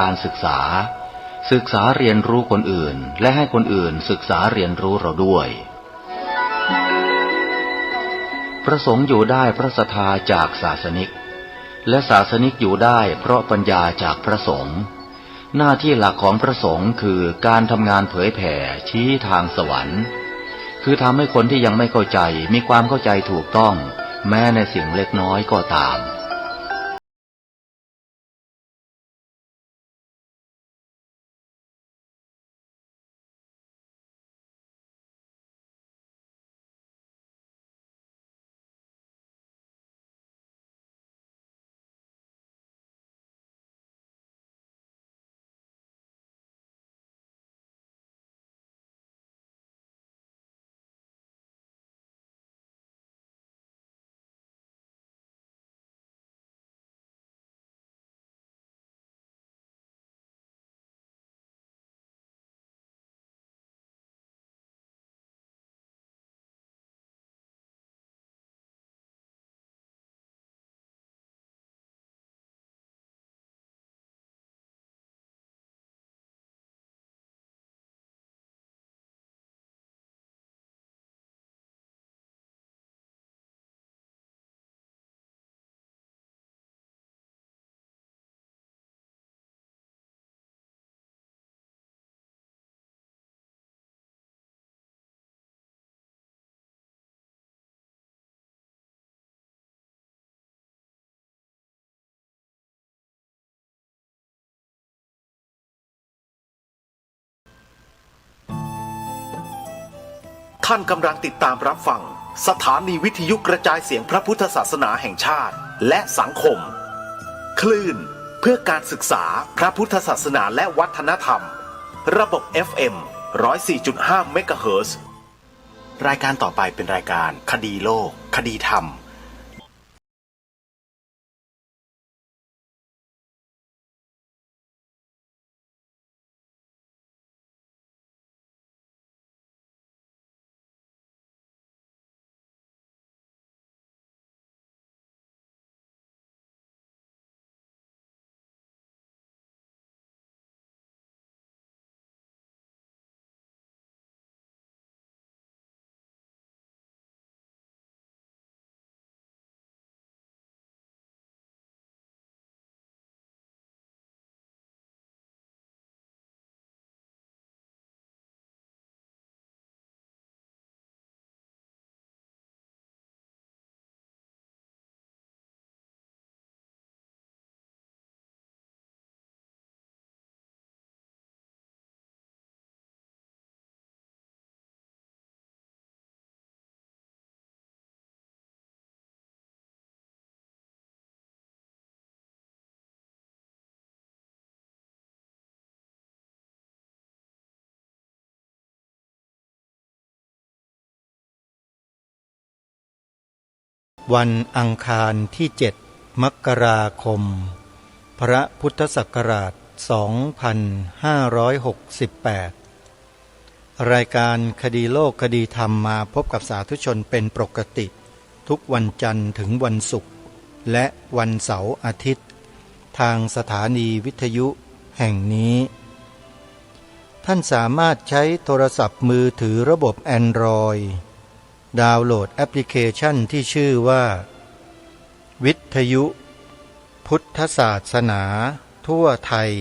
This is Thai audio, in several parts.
การศึกษาเรียนรู้คนอื่นและให้คนอื่นศึกษาเรียนรู้เราด้วยพระสงฆ์อยู่ได้เพราะศรัทธาจากศาสนิกและศาสนิกอยู่ได้เพราะปัญญาจากพระสงฆ์หน้าที่หลักของพระสงฆ์คือการทำงานเผยแผ่ชี้ทางสวรรค์คือทำให้คนที่ยังไม่เข้าใจมีความเข้าใจถูกต้องแม้ในสิ่งเล็กน้อยก็ตามท่านกำลังติดตามรับฟังสถานีวิทยุกระจายเสียงพระพุทธศาสนาแห่งชาติและสังคมคลื่นเพื่อการศึกษาพระพุทธศาสนาและวัฒนธรรมระบบ FM 104.5 เมกะเฮิรตซ์รายการต่อไปเป็นรายการคดีโลกคดีธรรมวันอังคารที่ 7 มกราคม พระพุทธศักราช 2568 รายการคดีโลกคดีธรรมมาพบกับสาธุชนเป็นปกติทุกวันจันทร์ถึงวันศุกร์และวันเสาร์อาทิตย์ทางสถานีวิทยุแห่งนี้ท่านสามารถใช้โทรศัพท์มือถือระบบ Androidดาวน์โหลดแอปพลิเคชันที่ชื่อว่าวิทยุพุทธศาสนาทั่วไทย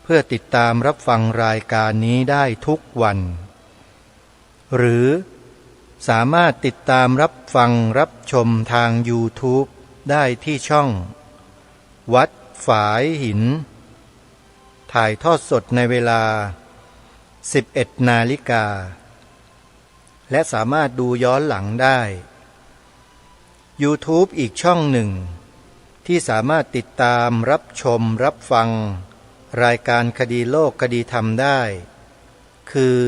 เพื่อติดตามรับฟังรายการนี้ได้ทุกวันหรือสามารถติดตามรับฟังรับชมทาง YouTube ได้ที่ช่องวัดฝายหินถ่ายทอดสดในเวลา 11 นาฬิกาและสามารถดูย้อนหลังได้ YouTube อีกช่องหนึ่งที่สามารถติดตามรับชมรับฟังรายการคดีโลกคดีธรรมได้คือ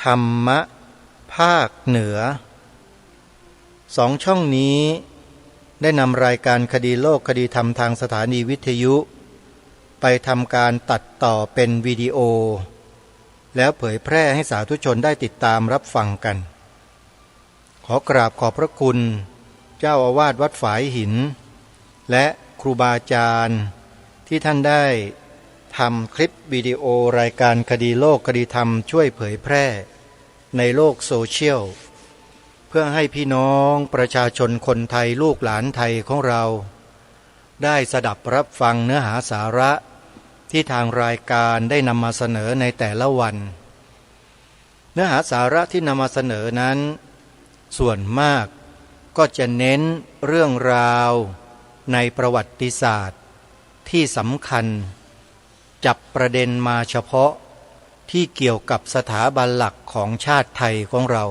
ธรรมะภาคเหนือ2 ช่องนี้ได้นำรายการคดีโลกคดีธรรมทางสถานีวิทยุไปทำการตัดต่อเป็นวิดีโอแล้วเผยแพร่ให้สาธุชนได้ติดตามรับฟังกันขอกราบขอบพระคุณเจ้าอาวาสวัดฝายหินและครูบาอาจารย์ ที่ท่านได้ทำคลิปวิดีโอรายการคดีโลกคดีธรรมช่วยเผยแพร่ในโลกโซเชียลเพื่อให้พี่น้องประชาชนคนไทยลูกหลานไทยของเราได้สดับรับฟังเนื้อหาสาระที่ทางรายการได้นำมาเสนอในแต่ละวันเนื้อหาสาระที่นำมาเสนอนั้นส่วนมากก็จะเน้นเรื่องราวในประวัติศาสตร์ที่สำคัญจับประเด็นมาเฉพาะที่เกี่ยวกับสถาบันหลักของชาติไทยของเรา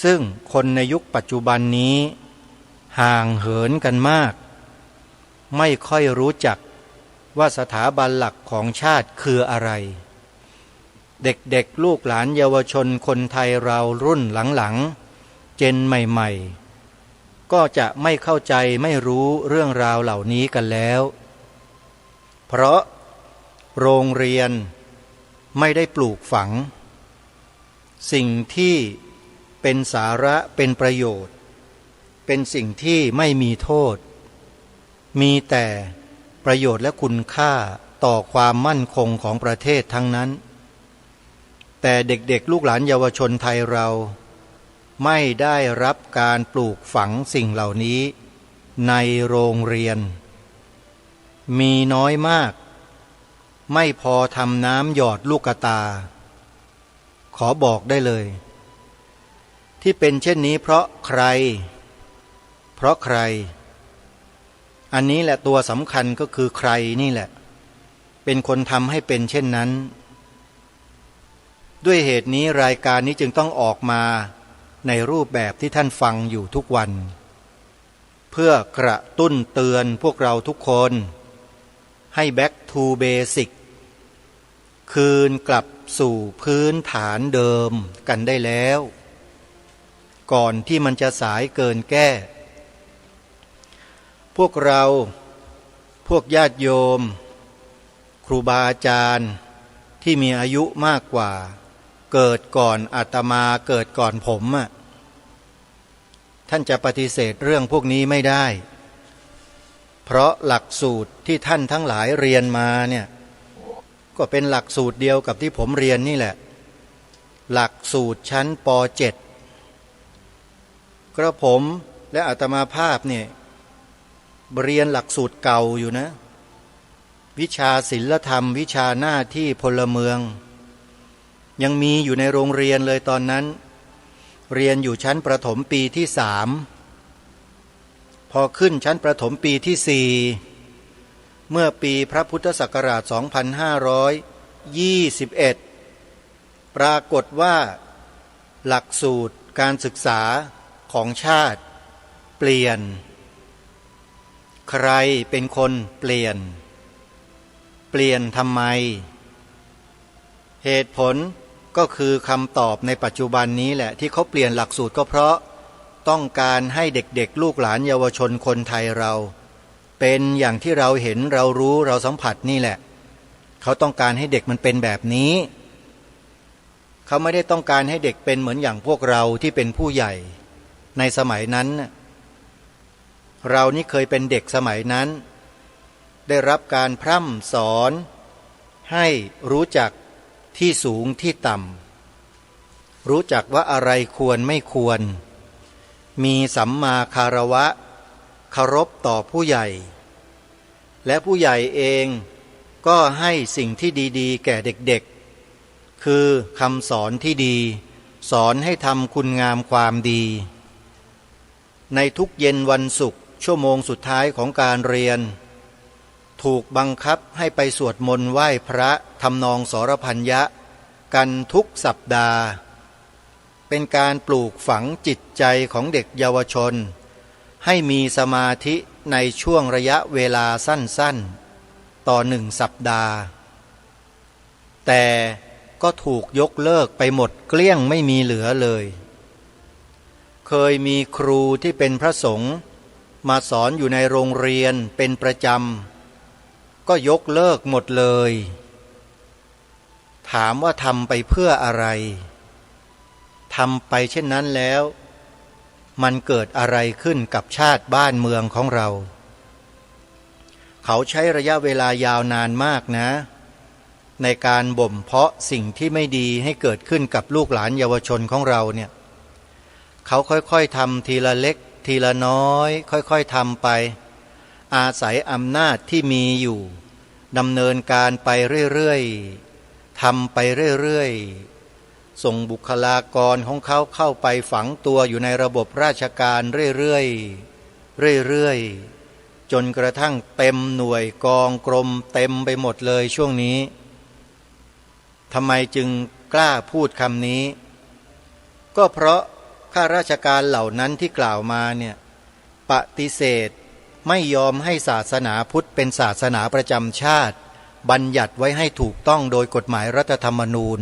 ซึ่งคนในยุคปัจจุบันนี้ห่างเหินกันมากไม่ค่อยรู้จักว่าสถาบันหลักของชาติคืออะไรเด็กๆลูกหลานเยาวชนคนไทยเรารุ่นหลังๆเจนใหม่ๆก็จะไม่เข้าใจไม่รู้เรื่องราวเหล่านี้กันแล้วเพราะโรงเรียนไม่ได้ปลูกฝังสิ่งที่เป็นสาระเป็นประโยชน์เป็นสิ่งที่ไม่มีโทษมีแต่ประโยชน์และคุณค่าต่อความมั่นคงของประเทศทั้งนั้นแต่เด็กๆลูกหลานเยาวชนไทยเราไม่ได้รับการปลูกฝังสิ่งเหล่านี้ในโรงเรียนมีน้อยมากไม่พอทำน้ำหยอดลูกตาขอบอกได้เลยที่เป็นเช่นนี้เพราะใครอันนี้แหละตัวสำคัญก็คือใครนี่แหละเป็นคนทำให้เป็นเช่นนั้นด้วยเหตุนี้รายการนี้จึงต้องออกมาในรูปแบบที่ท่านฟังอยู่ทุกวันเพื่อกระตุ้นเตือนพวกเราทุกคนให้ back to basic คืนกลับสู่พื้นฐานเดิมกันได้แล้วก่อนที่มันจะสายเกินแก้พวกเราพวกญาติโยมครูบาอาจารย์ที่มีอายุมากกว่าเกิดก่อนอาตมาเกิดก่อนผมท่านจะปฏิเสธเรื่องพวกนี้ไม่ได้เพราะหลักสูตรที่ท่านทั้งหลายเรียนมาเนี่ยก็เป็นหลักสูตรเดียวกับที่ผมเรียนนี่แหละหลักสูตรชั้นป .7 กระผมและอาตมาภาพเนี่ยเรียนหลักสูตรเก่าอยู่นะวิชาศิลธรรมวิชาหน้าที่พลเมืองยังมีอยู่ในโรงเรียนเลยตอนนั้นเรียนอยู่ชั้นประถมปีที่3พอขึ้นชั้นประถมปีที่4เมื่อปีพระพุทธศักราช2521ปรากฏว่าหลักสูตรการศึกษาของชาติเปลี่ยนใครเป็นคนเปลี่ยนทำไมเหตุผลก็คือคำตอบในปัจจุบันนี้แหละที่เขาเปลี่ยนหลักสูตรก็เพราะต้องการให้เด็กๆลูกหลานเยาวชนคนไทยเราเป็นอย่างที่เราเห็นเรารู้เราสัมผัสนี่แหละเขาต้องการให้เด็กมันเป็นแบบนี้เขาไม่ได้ต้องการให้เด็กเป็นเหมือนอย่างพวกเราที่เป็นผู้ใหญ่ในสมัยนั้นเรานี่เคยเป็นเด็กสมัยนั้นได้รับการพร่ำสอนให้รู้จักที่สูงที่ต่ำรู้จักว่าอะไรควรไม่ควรมีสัมมาคารวะเคารพต่อผู้ใหญ่และผู้ใหญ่เองก็ให้สิ่งที่ดีๆแก่เด็กๆคือคำสอนที่ดีสอนให้ทำคุณงามความดีในทุกเย็นวันศุกร์ชั่วโมงสุดท้ายของการเรียนถูกบังคับให้ไปสวดมนต์ไหว้พระทำนองสรพัญญะกันทุกสัปดาห์เป็นการปลูกฝังจิตใจของเด็กเยาวชนให้มีสมาธิในช่วงระยะเวลาสั้นๆต่อ1 สัปดาห์แต่ก็ถูกยกเลิกไปหมดเกลี้ยงไม่มีเหลือเลยเคยมีครูที่เป็นพระสงฆ์มาสอนอยู่ในโรงเรียนเป็นประจำก็ยกเลิกหมดเลยถามว่าทำไปเพื่ออะไรทำไปเช่นนั้นแล้วมันเกิดอะไรขึ้นกับชาติบ้านเมืองของเรา เขาใช้ระยะเวลายาวนานมากนะในการบ่มเพาะสิ่งที่ไม่ดีให้เกิดขึ้นกับลูกหลานเยาวชนของเราเนี่ยเขาค่อยๆทำทีละเล็กทีละน้อยค่อยๆทำไปอาศัยอำนาจที่มีอยู่ดำเนินการไปเรื่อยๆทำไปเรื่อยๆส่งบุคลากรของเขาเข้าไปฝังตัวอยู่ในระบบราชการเรื่อยๆเรื่อยๆจนกระทั่งเต็มหน่วยกองกรมเต็มไปหมดเลยช่วงนี้ทำไมจึงกล้าพูดคำนี้ก็เพราะข้าราชการเหล่านั้นที่กล่าวมาเนี่ยปฏิเสธไม่ยอมให้ศาสนาพุทธเป็นศาสนาประจำชาติบัญญัติไว้ให้ถูกต้องโดยกฎหมายรัฐธรรมนูญ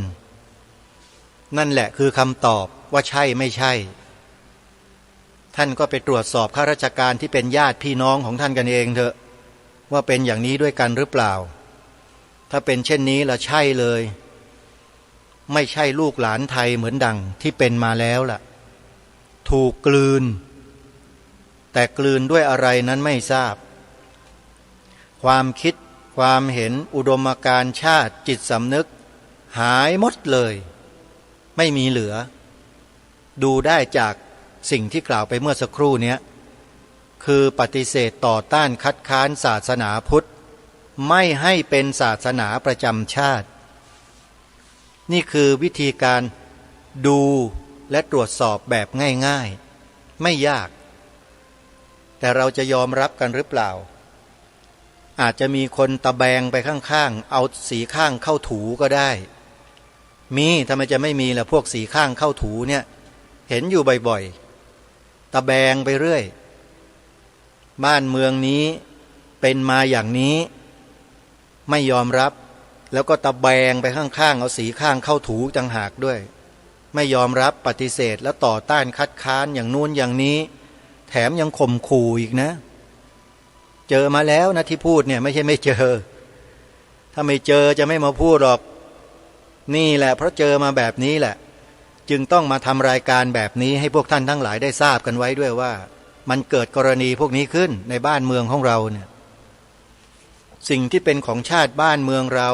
นั่นแหละคือคำตอบว่าใช่ไม่ใช่ท่านก็ไปตรวจสอบข้าราชการที่เป็นญาติพี่น้องของท่านกันเองเถอะว่าเป็นอย่างนี้ด้วยกันหรือเปล่าถ้าเป็นเช่นนี้ละใช่เลยไม่ใช่ลูกหลานไทยเหมือนดังที่เป็นมาแล้วล่ะถูกกลืนแต่กลืนด้วยอะไรนั้นไม่ทราบความคิดความเห็นอุดมการณ์ชาติจิตสำนึกหายหมดเลยไม่มีเหลือดูได้จากสิ่งที่กล่าวไปเมื่อสักครู่นี้คือปฏิเสธต่อต้านคัดค้านศาสนาพุทธไม่ให้เป็นศาสนาประจำชาตินี่คือวิธีการดูและตรวจสอบแบบง่ายๆไม่ยากแต่เราจะยอมรับกันหรือเปล่าอาจจะมีคนตะแบงไปข้างๆเอาสีข้างเข้าถูก็ได้มีทำไมจะไม่มีล่ะพวกสีข้างเข้าถูเนี่ยเห็นอยู่บ่อยๆตะแบงไปเรื่อยบ้านเมืองนี้เป็นมาอย่างนี้ไม่ยอมรับแล้วก็ตะแบงไปข้างๆเอาสีข้างเข้าถูต่างหากด้วยไม่ยอมรับปฏิเสธและต่อต้านคัดค้านอย่างนู้นอย่างนี้แถมยังข่มขู่อีกนะเจอมาแล้วนะที่พูดเนี่ยไม่ใช่ไม่เจอถ้าไม่เจอจะไม่มาพูดหรอกนี่แหละเพราะเจอมาแบบนี้แหละจึงต้องมาทำรายการแบบนี้ให้พวกท่านทั้งหลายได้ทราบกันไว้ด้วยว่ามันเกิดกรณีพวกนี้ขึ้นในบ้านเมืองของเราเนี่ยสิ่งที่เป็นของชาติบ้านเมืองเรา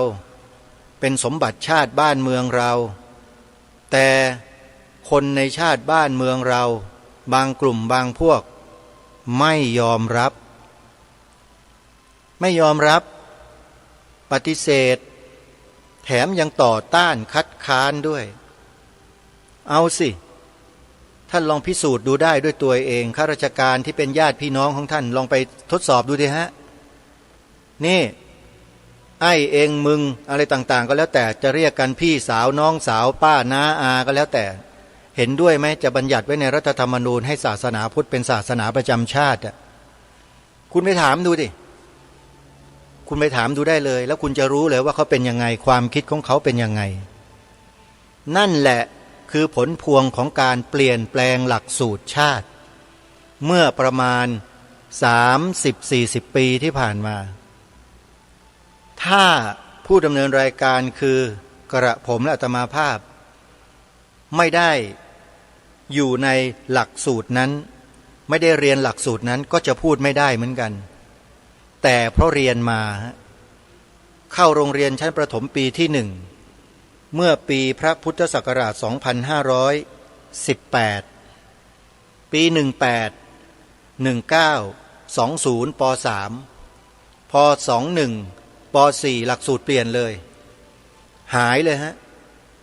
เป็นสมบัติชาติบ้านเมืองเราแต่คนในชาติบ้านเมืองเราบางกลุ่มบางพวกไม่ยอมรับปฏิเสธแถมยังต่อต้านคัดค้านด้วยเอาสิท่านลองพิสูจน์ดูได้ด้วยตัวเองข้าราชการที่เป็นญาติพี่น้องของท่านลองไปทดสอบดูดิฮะนี่ไอ้เองมึงอะไรต่างๆก็แล้วแต่จะเรียกกันพี่สาวน้องสาวป้าน้าอาก็แล้วแต่เห็นด้วยไหมจะบัญญัติไว้ในรัฐธรรมนูญให้ศาสนาพุทธเป็นศาสนาประจำชาติคุณไปถามดูดิคุณไปถามดูได้เลยแล้วคุณจะรู้เลยว่าเขาเป็นยังไงความคิดของเขาเป็นยังไงนั่นแหละคือผลพวงของการเปลี่ยนแปลงหลักสูตรชาติเมื่อประมาณ 30-40 ปีที่ผ่านมาถ้าผู้ดำเนินรายการคือกระผมและอาตมาภาพไม่ได้อยู่ในหลักสูตรนั้นไม่ได้เรียนหลักสูตรนั้นก็จะพูดไม่ได้เหมือนกันแต่เพราะเรียนมาเข้าโรงเรียนชั้นประถมปีที่หนึ่งเมื่อปีพระพุทธศักราช 2518 ปี 18 19 20 ป .3 พ 21 ป .4 หลักสูตรเปลี่ยนเลยหายเลยฮะ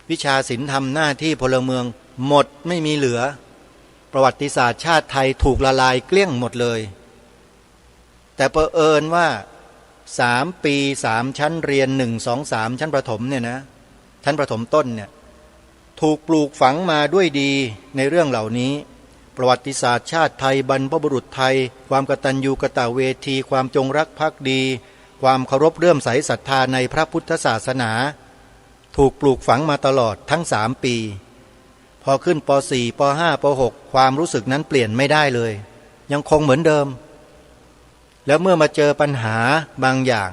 วิชาศิลป์ทำหน้าที่พลเมืองหมดไม่มีเหลือประวัติศาสตร์ชาติไทยถูกละลายเกลี้ยงหมดเลยแต่เผอิญว่า3 ปี3ชั้นเรียน1 2 3ชั้นประถมเนี่ยนะชั้นประถมต้นเนี่ยถูกปลูกฝังมาด้วยดีในเรื่องเหล่านี้ประวัติศาสตร์ชาติไทยบรรพบุรุษไทยความกตัญญูกตเวทีความจงรักภักดีความเคารพเลื่อมใสศรัทธาในพระพุทธศาสนาถูกปลูกฝังมาตลอดทั้ง3 ปีพอขึ้นป .4 ป .5 ป .6 ความรู้สึกนั้นเปลี่ยนไม่ได้เลยยังคงเหมือนเดิมแล้วเมื่อมาเจอปัญหาบางอย่าง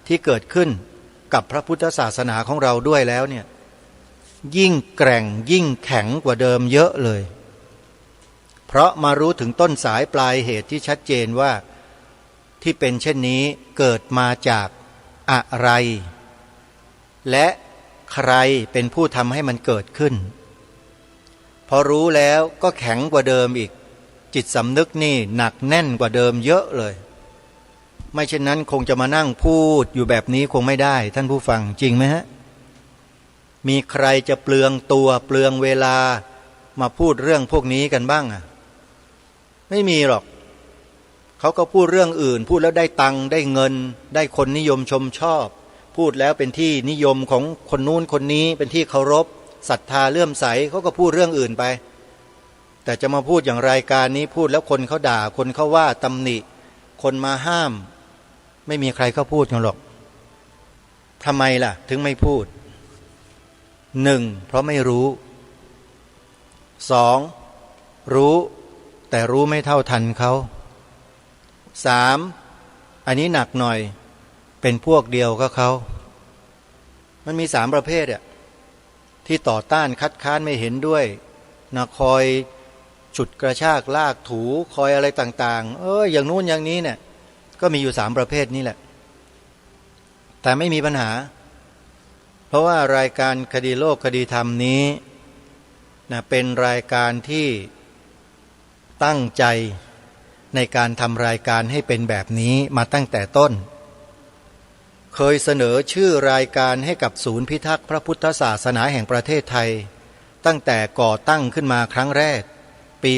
ที่เกิดขึ้นกับพระพุทธศาสนาของเราด้วยแล้วเนี่ยยิ่งแกร่งยิ่งแข็งกว่าเดิมเยอะเลยเพราะมารู้ถึงต้นสายปลายเหตุที่ชัดเจนว่า ที่เป็นเช่นนี้เกิดมาจากอะไรและใครเป็นผู้ทำให้มันเกิดขึ้นพอรู้แล้วก็แข็งกว่าเดิมอีกจิตสำนึกนี่หนักแน่นกว่าเดิมเยอะเลยไม่เช่นนั้นคงจะมานั่งพูดอยู่แบบนี้คงไม่ได้ท่านผู้ฟังจริงไหมฮะมีใครจะเปลืองตัวเปลืองเวลามาพูดเรื่องพวกนี้กันบ้างอ่ะไม่มีหรอกเขาก็พูดเรื่องอื่นพูดแล้วได้ตังค์ได้เงินได้คนนิยมชมชอบพูดแล้วเป็นที่นิยมของคนนู้นคนนี้เป็นที่เคารพศรัทธาเลื่อมใสเขาก็พูดเรื่องอื่นไปแต่จะมาพูดอย่างรายการนี้พูดแล้วคนเขาด่าคนเขาว่าตำหนิคนมาห้ามไม่มีใครเขาพูดกันหรอกทำไมล่ะถึงไม่พูดหนึ่งเพราะไม่รู้สองรู้แต่รู้ไม่เท่าทันเขาสามอันนี้หนักหน่อยเป็นพวกเดียวกับเขามันมีสามประเภทอะที่ต่อต้านคัดค้านไม่เห็นด้วยนะคอยฉุดกระชากลากถูคอยอะไรต่างๆอย่างนู้นอย่างนี้เนี่ยก็มีอยู่สามประเภทนี้แหละแต่ไม่มีปัญหาเพราะว่ารายการคดีโลกคดีธรรมนี้นะเป็นรายการที่ตั้งใจในการทำรายการให้เป็นแบบนี้มาตั้งแต่ต้นเคยเสนอชื่อรายการให้กับศูนย์พิทักษ์พระพุทธศาสนาแห่งประเทศไทยตั้งแต่ก่อตั้งขึ้นมาครั้งแรกปี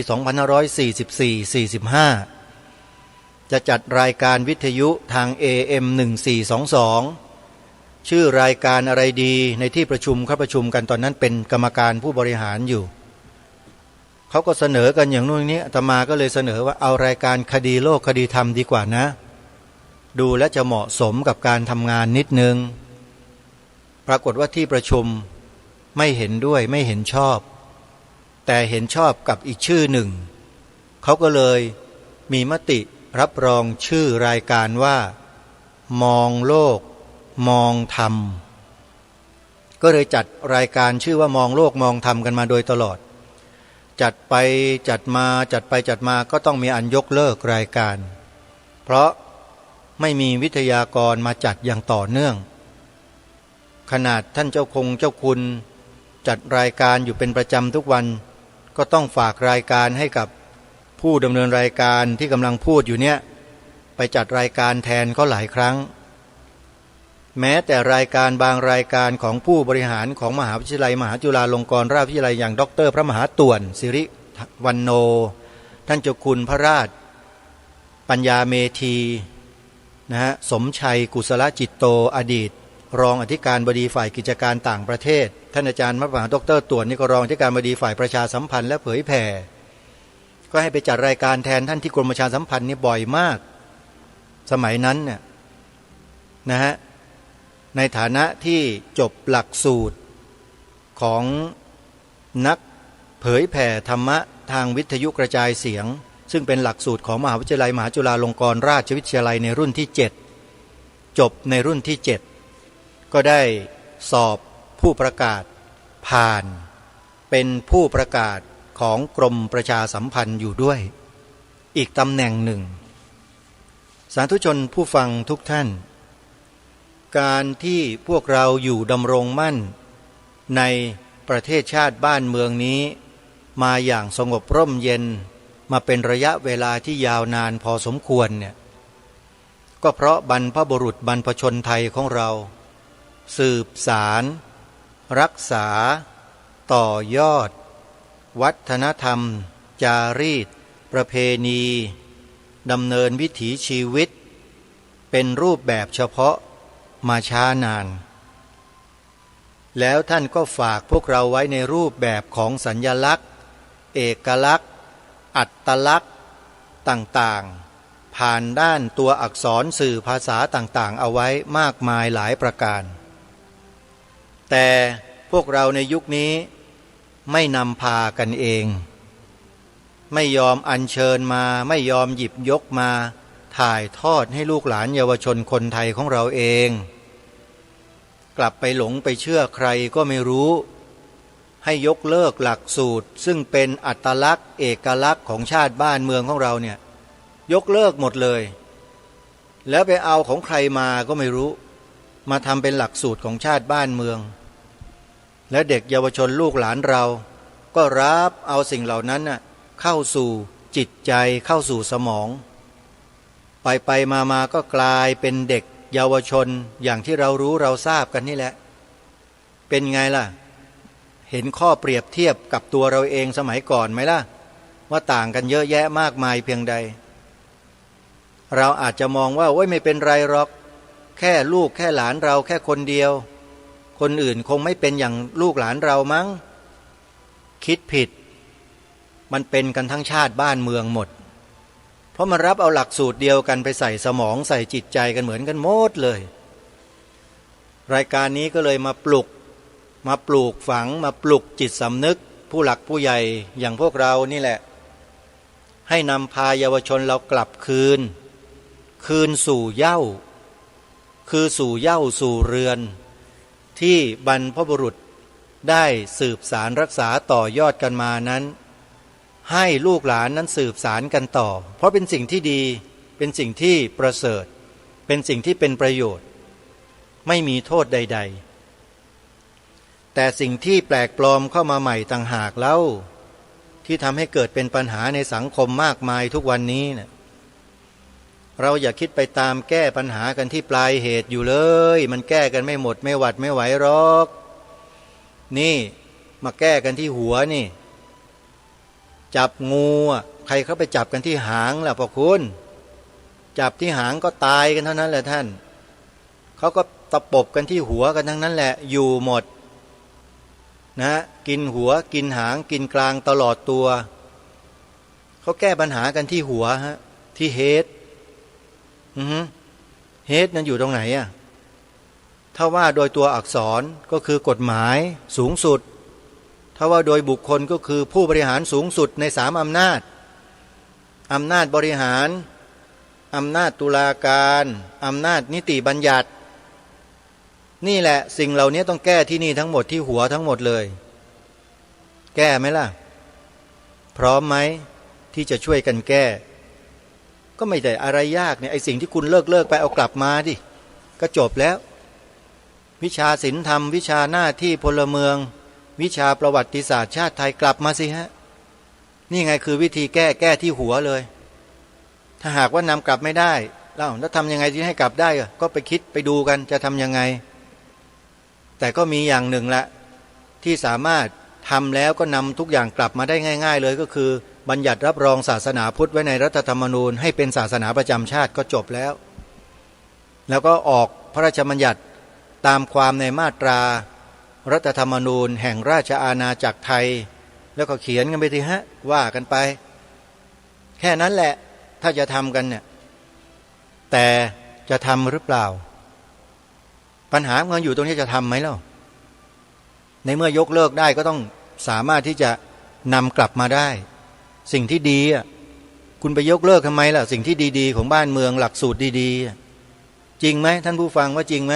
2544-45จะจัดรายการวิทยุทาง AM 1422ชื่อรายการอะไรดีในที่ประชุมเขาประชุมกันตอนนั้นเป็นกรรมการผู้บริหารอยู่เขาก็เสนอกันอย่างนู้นนี้อาตมาก็เลยเสนอว่าเอารายการคดีโลกคดีธรรมดีกว่านะดูและจะเหมาะสมกับการทำงานนิดนึงปรากฏว่าที่ประชุมไม่เห็นด้วยไม่เห็นชอบแต่เห็นชอบกับอีกชื่อหนึ่งเขาก็เลยมีมติรับรองชื่อรายการว่ามองโลกมองธรรมก็เลยจัดรายการชื่อว่ามองโลกมองธรรมกันมาโดยตลอดจัดไปจัดมาจัดไปจัดมาก็ต้องมีอันยกเลิกรายการเพราะไม่มีวิทยากรมาจัดอย่างต่อเนื่องขนาดท่านเจ้าคุณจัดรายการอยู่เป็นประจำทุกวันก็ต้องฝากรายการให้กับผู้ดำเนินรายการที่กำลังพูดอยู่เนี่ยไปจัดรายการแทนเขาหลายครั้งแม้แต่รายการบางรายการของผู้บริหารของมหาวิทยาลัยมหาจุฬาลงกรณราชวิทยาลัยอย่างดร.พระมหาต่วนสิริวันโนท่านเจ้าคุณพระราชปัญญาเมธีสมชัยกุศลจิตโตอดีตรองอธิการบดีฝ่ายกิจการต่างประเทศท่านอาจารย์พระมหาดร.ต่วนนี่ก็รองอธิการบดีฝ่ายประชาสัมพันธ์และเผยแผ่ก็ให้ไปจัดรายการแทนท่านที่กรมประชาสัมพันธ์นี่บ่อยมากสมัยนั้นเนี่ยในฐานะที่จบหลักสูตรของนักเผยแผ่ธรรมะทางวิทยุกระจายเสียงซึ่งเป็นหลักสูตรของมหาวิทยาลัยมหาจุฬาลงกรณราชวิทยาลัยในรุ่นที่7จบในรุ่นที่7ก็ได้สอบผู้ประกาศผ่านเป็นผู้ประกาศของกรมประชาสัมพันธ์อยู่ด้วยอีกตำแหน่งหนึ่งสาธุชนผู้ฟังทุกท่านการที่พวกเราอยู่ดำรงมั่นในประเทศชาติบ้านเมืองนี้มาอย่างสงบร่มเย็นมาเป็นระยะเวลาที่ยาวนานพอสมควรเนี่ยก็เพราะบรรพบุรุษบรรพชนไทยของเราสืบสารรักษาต่อยอดวัฒนธรรมจารีตประเพณีดำเนินวิถีชีวิตเป็นรูปแบบเฉพาะมาช้านานแล้วท่านก็ฝากพวกเราไว้ในรูปแบบของสัญญลักษณ์เอกลักษณ์อัตลักษณ์ต่างๆผ่านด้านตัวอักษรสื่อภาษาต่างๆเอาไว้มากมายหลายประการแต่พวกเราในยุคนี้ไม่นำพากันเองไม่ยอมอัญเชิญมาไม่ยอมหยิบยกมาถ่ายทอดให้ลูกหลานเยาวชนคนไทยของเราเองกลับไปหลงไปเชื่อใครก็ไม่รู้ให้ยกเลิกหลักสูตรซึ่งเป็นอัตลักษณ์เอกลักษณ์ของชาติบ้านเมืองของเราเนี่ยยกเลิกหมดเลย แล้วไปเอาของใครมาก็ไม่รู้มาทำเป็นหลักสูตรของชาติบ้านเมืองและเด็กเยาวชนลูกหลานเราก็รับเอาสิ่งเหล่านั้นน่ะเข้าสู่จิตใจเข้าสู่สมองไปมาก็กลายเป็นเด็กเยาวชนอย่างที่เรารู้เราทราบกันนี่แหละเป็นไงล่ะเห็นข้อเปรียบเทียบกับตัวเราเองสมัยก่อนไหมล่ะว่าต่างกันเยอะแยะมากมายเพียงใดเราอาจจะมองว่าโอ้ยไม่เป็นไรหรอกแค่ลูกแค่หลานเราแค่คนเดียวคนอื่นคงไม่เป็นอย่างลูกหลานเรามั้งคิดผิดมันเป็นกันทั้งชาติบ้านเมืองหมดเพราะมันรับเอาหลักสูตรเดียวกันไปใส่สมองใส่จิตใจกันเหมือนกันหมดเลยรายการนี้ก็เลยมาปลูกฝังมาปลุกจิตสำนึกผู้หลักผู้ใหญ่อย่างพวกเรานี่แหละให้นำพาเยาวชนเรากลับคืนสู่เหย้าคือสู่เหย้าสู่เรือนที่บรรพบุรุษได้สืบสารรักษาต่อยอดกันมานั้นให้ลูกหลานนั้นสืบสารกันต่อเพราะเป็นสิ่งที่ดีเป็นสิ่งที่ประเสริฐเป็นสิ่งที่เป็นประโยชน์ไม่มีโทษใดๆแต่สิ่งที่แปลกปลอมเข้ามาใหม่ต่างหากเล่าที่ทำให้เกิดเป็นปัญหาในสังคมมากมายทุกวันนี้เนี่ยเราอย่าคิดไปตามแก้ปัญหากันที่ปลายเหตุอยู่เลยมันแก้กันไม่หมดไม่หวัดไม่ไหวหรอกนี่มาแก้กันที่หัวนี่จับงูใครเขาไปจับกันที่หางล่ะพ่อคุณจับที่หางก็ตายกันเท่านั้นแหละท่านเขาก็ตะปบกันที่หัวกันทั้งนั้นแหละอยู่หมดนะกินหัวกินหางกินกลางตลอดตัวเขาแก้ปัญหากันที่หัวฮะที่เฮดเฮดนั้นอยู่ตรงไหนอ่ะถ้าว่าโดยตัวอักษรก็คือกฎหมายสูงสุดถ้าว่าโดยบุคคลก็คือผู้บริหารสูงสุดใน3อำนาจบริหารอำนาจตุลาการอำนาจนิติบัญญัตินี่แหละสิ่งเหล่านี้ต้องแก้ที่นี่ทั้งหมดที่หัวทั้งหมดเลยแก้ไหมล่ะพร้อมไหมที่จะช่วยกันแก้ก็ไม่ได้อะไรยากเนี่ยไอ้สิ่งที่คุณเลิกไปเอากลับมาดิก็จบแล้ววิชาศิลธรรมวิชาหน้าที่พลเมืองวิชาประวัติศาสตร์ชาติไทยกลับมาสิฮะนี่ไงคือวิธีแก้ที่หัวเลยถ้าหากว่านำกลับไม่ได้แล้วทำยังไงที่ให้กลับได้ก็ไปคิดไปดูกันจะทำยังไงแต่ก็มีอย่างหนึ่งละที่สามารถทำแล้วก็นำทุกอย่างกลับมาได้ง่ายๆเลยก็คือบัญญัติรับรองศาสนาพุทธไว้ในรัฐธรรมนูญให้เป็นศาสนาประจำชาติก็จบแล้วก็ออกพระราชบัญญัติตามความในมาตรารัฐธรรมนูญแห่งราชอาณาจักรไทยแล้วก็เขียนกันไปทีฮะว่ากันไปแค่นั้นแหละถ้าจะทำกันเนี่ยแต่จะทำหรือเปล่าปัญหาเงินอยู่ตรงนี้จะทำไหมเล่าในเมื่อยกเลิกได้ก็ต้องสามารถที่จะนำกลับมาได้สิ่งที่ดีคุณไปยกเลิกทำไมล่ะสิ่งที่ดีๆของบ้านเมืองหลักสูตรดีๆจริงไหมท่านผู้ฟังว่าจริงไหม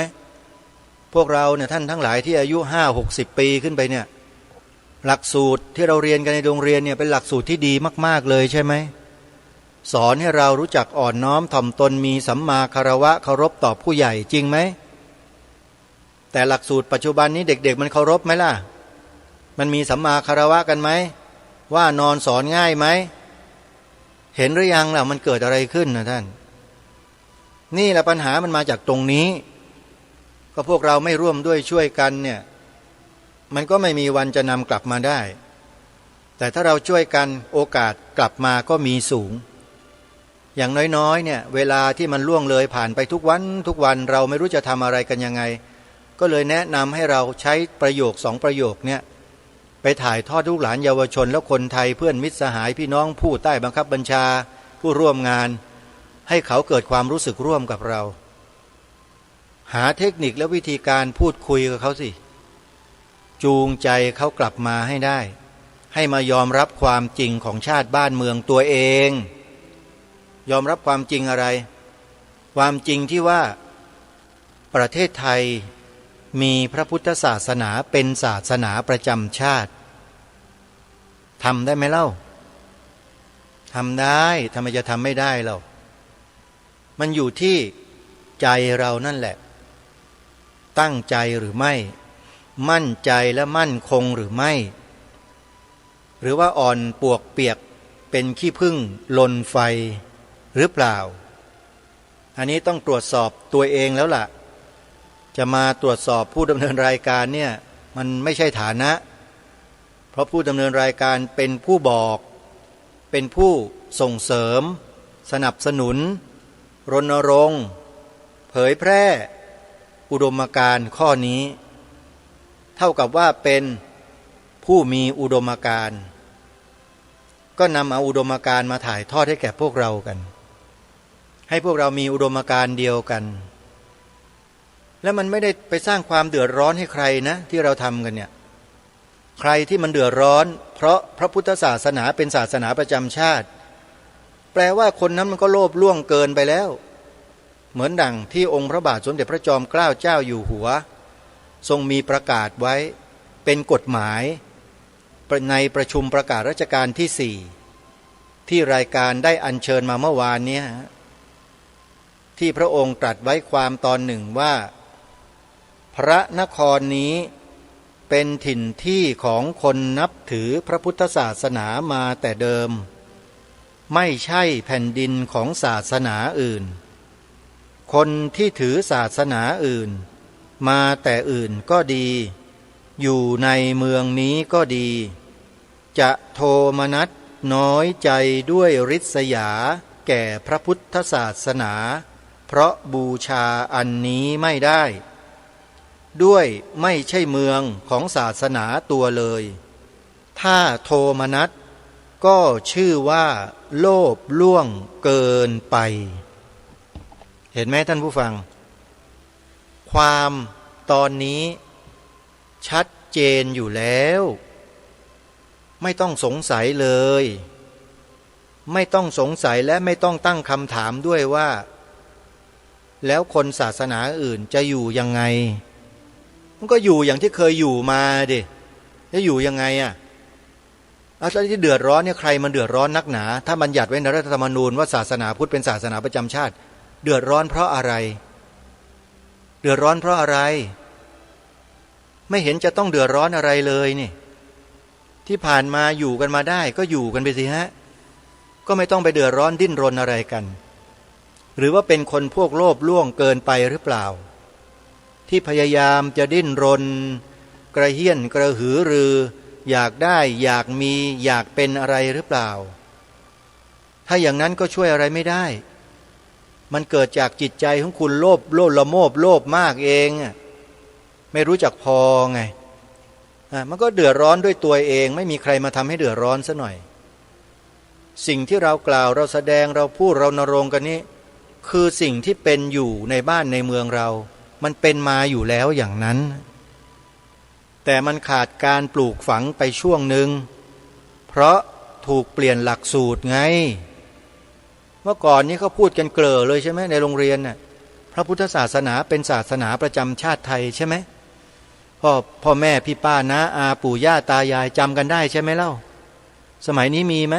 พวกเราเนี่ยท่านทั้งหลายที่อายุ50-60 ปีขึ้นไปเนี่ยหลักสูตรที่เราเรียนกันในโรงเรียนเนี่ยเป็นหลักสูตรที่ดีมากๆเลยใช่ไหมสอนให้เรารู้จักอ่อนน้อมถ่อมตนมีสัมมาคารวะเคารพต่อผู้ใหญ่จริงไหมแต่หลักสูตรปัจจุบันนี้เด็กๆมันเคารพไหมล่ะมันมีสัมมาคารวะกันไหมว่านอนสอนง่ายไหมเห็นหรือยังล่ะมันเกิดอะไรขึ้นนะท่านนี่แหละปัญหามันมาจากตรงนี้ก็พวกเราไม่ร่วมด้วยช่วยกันเนี่ยมันก็ไม่มีวันจะนำกลับมาได้แต่ถ้าเราช่วยกันโอกาสกลับมาก็มีสูงอย่างน้อยๆเนี่ยเวลาที่มันล่วงเลยผ่านไปทุกวันเราไม่รู้จะทำอะไรกันยังไงก็เลยแนะนำให้เราใช้ประโยค2ประโยคเนี่ยไปถ่ายทอดลูกหลานเยาวชนและคนไทยเพื่อนมิตรสหายพี่น้องผู้ใต้บังคับบัญชาผู้ร่วมงานให้เขาเกิดความรู้สึกร่วมกับเราหาเทคนิคและวิธีการพูดคุยกับเขาสิจูงใจเขากลับมาให้ได้ให้มายอมรับความจริงของชาติบ้านเมืองตัวเองยอมรับความจริงอะไรความจริงที่ว่าประเทศไทยมีพระพุทธศาสนาเป็นศาสนาประจำชาติทำได้ไหมเล่าทำได้ทำไมจะทำไม่ได้เล่า มันอยู่ที่ใจเรานั่นแหละตั้งใจหรือไม่มั่นใจและมั่นคงหรือไม่หรือว่าอ่อนปวกเปียกเป็นขี้ผึ้งลนไฟหรือเปล่าอันนี้ต้องตรวจสอบตัวเองแล้วล่ะจะมาตรวจสอบผู้ดำเนินรายการเนี่ยมันไม่ใช่ฐานะเพราะผู้ดำเนินรายการเป็นผู้บอกเป็นผู้ส่งเสริมสนับสนุนรณรงค์เผยแพร่อุดมการณ์ข้อนี้เท่ากับว่าเป็นผู้มีอุดมการณ์ก็นำเอาอุดมการณ์มาถ่ายทอดให้แก่พวกเรากันให้พวกเรามีอุดมการณ์เดียวกันแล้วมันไม่ได้ไปสร้างความเดือดร้อนให้ใครนะที่เราทำกันเนี่ยใครที่มันเดือดร้อนเพราะพระพุทธศาสนาเป็นศาสนาประจำชาติแปลว่าคนนั้นมันก็โลภล่วงเกินไปแล้วเหมือนดังที่องค์พระบาทสมเด็จพระจอมเกล้าเจ้าอยู่หัวทรงมีประกาศไว้เป็นกฎหมายในประชุมประกาศราชการที่4ที่รายการได้อัญเชิญมาเมื่อวานนี้ที่พระองค์ตรัสไว้ความตอนหนึ่งว่าพระนครนี้เป็นถิ่นที่ของคนนับถือพระพุทธศาสนามาแต่เดิมไม่ใช่แผ่นดินของศาสนาอื่นคนที่ถือศาสนาอื่นมาแต่อื่นก็ดีอยู่ในเมืองนี้ก็ดีจะโทมนัสน้อยใจด้วยริษยาแก่พระพุทธศาสนาเพราะบูชาอันนี้ไม่ได้ด้วยไม่ใช่เมืองของศาสนาตัวเลยถ้าโทมนัสก็ชื่อว่าโลภล่วงเกินไปเห็นไหมท่านผู้ฟังความตอนนี้ชัดเจนอยู่แล้วไม่ต้องสงสัยเลยไม่ต้องสงสัยและไม่ต้องตั้งคำถามด้วยว่าแล้วคนศาสนาอื่นจะอยู่ยังไงมันก็อยู่อย่างที่เคยอยู่มาดิจะอยู่ยังไงอ่ะแล้วที่เดือดร้อนเนี่ยใครมันเดือดร้อนนักหนาถ้าบัญญัติไว้ในรัฐธรรมนูญว่าศาสนาพุทธเป็นศาสนาประจำชาติเดือดร้อนเพราะอะไรเดือดร้อนเพราะอะไรไม่เห็นจะต้องเดือดร้อนอะไรเลยนี่ที่ผ่านมาอยู่กันมาได้ก็อยู่กันไปสิฮะก็ไม่ต้องไปเดือดร้อนดิ้นรนอะไรกันหรือว่าเป็นคนพวกโลภล่วงเกินไปหรือเปล่าที่พยายามจะดิ้นรนกระเฮี้ยนกระหือรืออยากได้อยากมีอยากเป็นอะไรหรือเปล่าถ้าอย่างนั้นก็ช่วยอะไรไม่ได้มันเกิดจากจิตใจของคุณโลภละโมบโลภมากเองไม่รู้จักพอไงมันก็เดือดร้อนด้วยตัวเองไม่มีใครมาทำให้เดือดร้อนซะหน่อยสิ่งที่เรากล่าวเราแสดงเราพูดเราณรงค์กันนี้คือสิ่งที่เป็นอยู่ในบ้านในเมืองเรามันเป็นมาอยู่แล้วอย่างนั้นแต่มันขาดการปลูกฝังไปช่วงหนึ่งเพราะถูกเปลี่ยนหลักสูตรไงเมื่อก่อนนี้เขาพูดกันเกลอเลยใช่ไหมในโรงเรียนน่ะพระพุทธศาสนาเป็นศาสนาประจำชาติไทยใช่ไหมพ่อแม่พี่ป้าน้าอาปู่ย่าตายายจำกันได้ใช่ไหมเล่าสมัยนี้มีไหม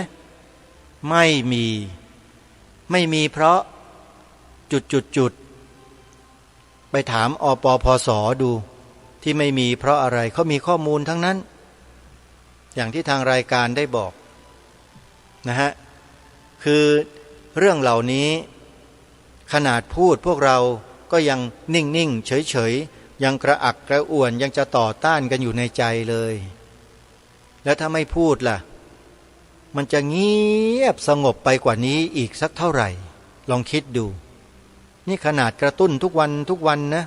ไม่มีเพราะจุดไปถามอปพสดูที่ไม่มีเพราะอะไรเขามีข้อมูลทั้งนั้นอย่างที่ทางรายการได้บอกนะฮะคือเรื่องเหล่านี้ขนาดพูดพวกเราก็ยังนิ่งเฉยยังกระอักกระอ่วนยังจะต่อต้านกันอยู่ในใจเลยแล้วถ้าไม่พูดล่ะมันจะเงียบสงบไปกว่านี้อีกสักเท่าไหร่ลองคิดดูนี่ขนาดกระตุ้นทุกวันนะ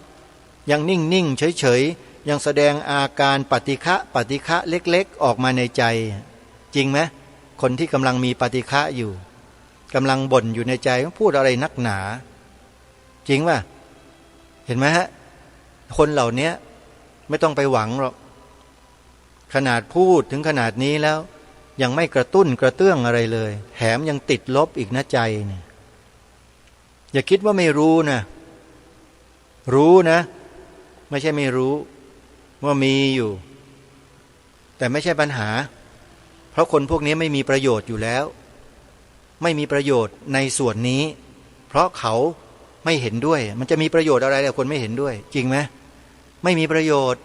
ยังนิ่งเฉยยังแสดงอาการปฏิฆะเล็กๆออกมาในใจจริงไหมคนที่กำลังมีปฏิฆะอยู่กำลังบ่นอยู่ในใจพูดอะไรนักหนาจริงป่ะเห็นไหมฮะคนเหล่านี้ไม่ต้องไปหวังหรอกขนาดพูดถึงขนาดนี้แล้วยังไม่กระตุ้นกระเตื้องอะไรเลยแถมยังติดลบอีกนะใจเนี่ยอย่าคิดว่าไม่รู้นะรู้นะไม่ใช่ไม่รู้ว่ามีอยู่แต่ไม่ใช่ปัญหาเพราะคนพวกนี้ไม่มีประโยชน์อยู่แล้วไม่มีประโยชน์ในส่วนนี้ เพราะเขาไม่เห็นด้วยมันจะมีประโยชน์อะไรแต่คนไม่เห็นด้วยจริงไหมไม่มีประโยชน์